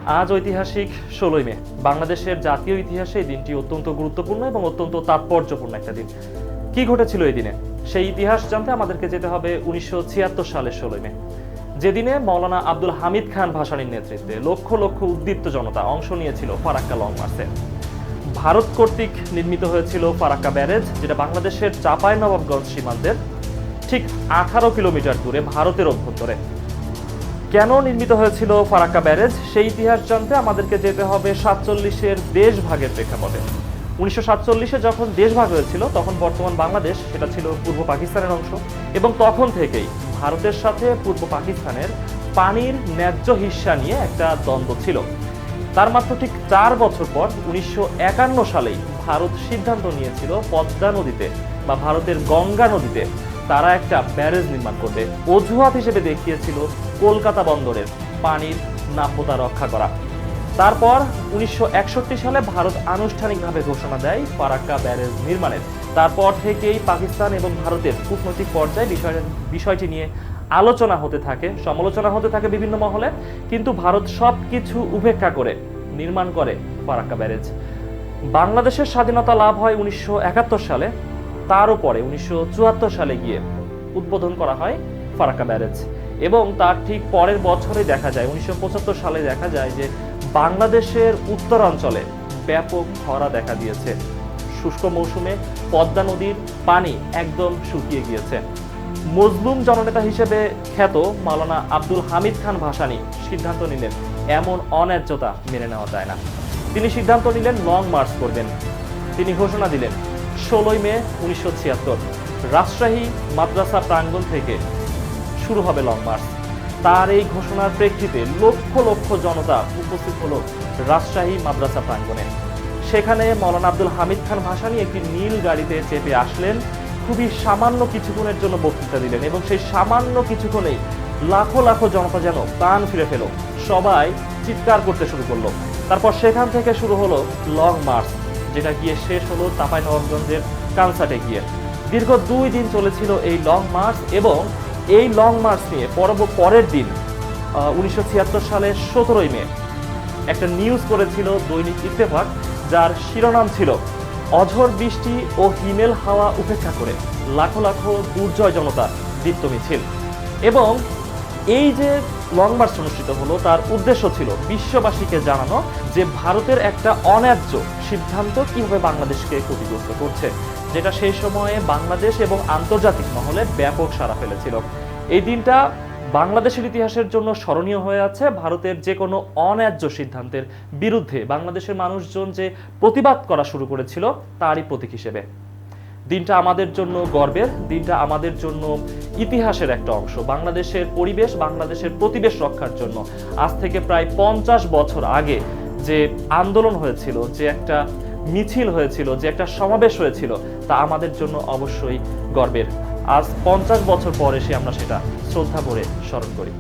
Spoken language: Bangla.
আজ ঐতিহাসিক ১৬ই মে। বাংলাদেশের জাতীয় ইতিহাসে এই দিনটি অত্যন্ত গুরুত্বপূর্ণ এবং অত্যন্ত তাৎপর্যপূর্ণ একটা দিন। কি ঘটেছিল এই দিনে সেই ইতিহাস জানতে আমাদেরকে যেতে হবে ১৯৭৬ সালের ১৬ই মে, যেদিনে মৌলানা আব্দুল হামিদ খান ভাসানীর নেতৃত্বে লক্ষ লক্ষ উদ্দীপ্ত জনতা অংশ নিয়েছিল ফারাক্কা লং মার্চে। ভারত কর্তৃক নির্মিত হয়েছিল ফারাক্কা ব্যারেজ, যেটা বাংলাদেশের চাঁপাইনবাবগঞ্জ সীমান্তের ঠিক ১৮ কিলোমিটার দূরে ভারতের অভ্যন্তরে। কেন নির্মিত হয়েছিল ফারাক্কা ব্যারেজ সেই ইতিহাস জানতে আমাদেরকে যেতে হবে ৪৭-এর দেশভাগের প্রেক্ষাপটে। ১৯৪৭-এ যখন দেশভাগ হয়েছিল তখন বর্তমান বাংলাদেশ সেটা ছিল পূর্ব পাকিস্তানের অংশ, এবং তখন থেকেই ভারতের সাথে পূর্ব পাকিস্তানের পানির ন্যায্য হিস্সা নিয়ে একটা দ্বন্দ্ব ছিল। তার মাত্র ঠিক ৪ বছর পর ১৯৫১ সালেই ভারত সিদ্ধান্ত নিয়েছিল পদ্মা নদীতে বা ভারতের গঙ্গা নদীতে তারা একটা ব্যারেজ নির্মাণ করবে। অজুহাত হিসেবে দেখিয়েছিল কলকাতা বন্দরের পানির নাব্যতা রক্ষা করা। তারপর ১৯৬১ সালে ভারত আনুষ্ঠানিকভাবে ঘোষণা দেয় ফারাক্কা ব্যারেজ নির্মাণের। তারপর থেকেই পাকিস্তান এবং ভারতের কূটনৈতিক পর্যায়ে বিষয়টি নিয়ে আলোচনা হতে থাকে, সমালোচনা হতে থাকে বিভিন্ন মহলে, কিন্তু ভারত সবকিছু উপেক্ষা করে নির্মাণ করে ফারাক্কা ব্যারেজ। বাংলাদেশের স্বাধীনতা লাভ হয় ১৯৭১ সালে, তারও পরে ১৯৭৪ সালে গিয়ে উদ্বোধন করা হয় ফারাক্কা ব্যারেজ, এবং তার ঠিক পরের বছরে দেখা যায় ১৯৭৫ সালে দেখা যায় যে বাংলাদেশের উত্তরাঞ্চলে ব্যাপক খরা দেখা দিয়েছে। শুষ্ক মৌসুমে পদ্মা নদীর পানি একদম শুকিয়ে গিয়েছে। মজলুম জননেতা হিসেবে খ্যাত মাওলানা আব্দুল হামিদ খান ভাসানী সিদ্ধান্ত নিলেন এমন অন্যায্যতা মেনে নেওয়া যায় না। তিনি সিদ্ধান্ত নিলেন লং মার্চ করবেন। তিনি ঘোষণা দিলেন ১৬ই মে ১৯৭৬ রাজশাহী মাদ্রাসা প্রাঙ্গণ থেকে শুরু হবে লং মার্চ। তার এই ঘোষণার প্রেক্ষিতে লক্ষ লক্ষ জনতা উপস্থিত হলো রাজশাহী মাদ্রাসা প্রাঙ্গণে। সেখানে মাওলানা আব্দুল হামিদ খান ভাসানী একটি নীল গাড়িতে চেপে আসলেন, খুবই সামান্য কিছুক্ষণের জন্য বক্তৃতা দিলেন, এবং সেই সামান্য কিছুক্ষণেই লাখো লাখো জনতা যেন প্রাণ ফিরে পেল, সবাই চিৎকার করতে শুরু করলো। তারপর সেখান থেকে শুরু হলো লং মার্চ, যেটা গিয়ে শেষ হলো চাঁপাইনবাবগঞ্জের কানসাটে গিয়ে। দীর্ঘ ২ দিন চলেছিল এই লং মার্চ, এবং এই লং মার্চ নিয়ে পরের দিন ১৯৭৬ সালের ১৭ই মে একটা নিউজ করেছিল দৈনিক ইত্তেফাক, যার শিরোনাম ছিল অঝড় বৃষ্টি ও হিমেল হাওয়া উপেক্ষা করে লাখো লাখো দুর্জয় জনতা দীপ্ত মিছিল। এবং এই যে লং মার্চ অনুষ্ঠিত হলো তার উদ্দেশ্য ছিল বিশ্ববাসীকে জানানো যে ভারতের একটা অন্যায্য সিদ্ধান্ত কিভাবে বাংলাদেশকে ক্ষতিগ্রস্ত করছে, যেটা সেই সময়ে বাংলাদেশ এবং আন্তর্জাতিক মহলে ব্যাপক সাড়া ফেলেছিল। এই দিনটা বাংলাদেশের ইতিহাসের জন্য স্মরণীয় হয়ে আছে। ভারতের যে কোনো অন্যায্য সিদ্ধান্তের বিরুদ্ধে বাংলাদেশের মানুষজন যে প্রতিবাদ করা শুরু করেছিল তারই প্রতীক হিসেবে দিনটা আমাদের জন্য গর্বের, দিনটা আমাদের জন্য ইতিহাসের একটা অংশ। বাংলাদেশের পরিবেশ, বাংলাদেশের প্রতিবেশ রক্ষার জন্য আজ থেকে প্রায় ৫০ বছর আগে যে আন্দোলন হয়েছিল, যে একটা মিছিল হয়েছিল, যে একটা সমাবেশ হয়েছিল, তা আমাদের জন্য অবশ্যই গর্বের। আজ ৫০ বছর পর এসে আমরা সেটা শ্রদ্ধা ভরে স্মরণ করি।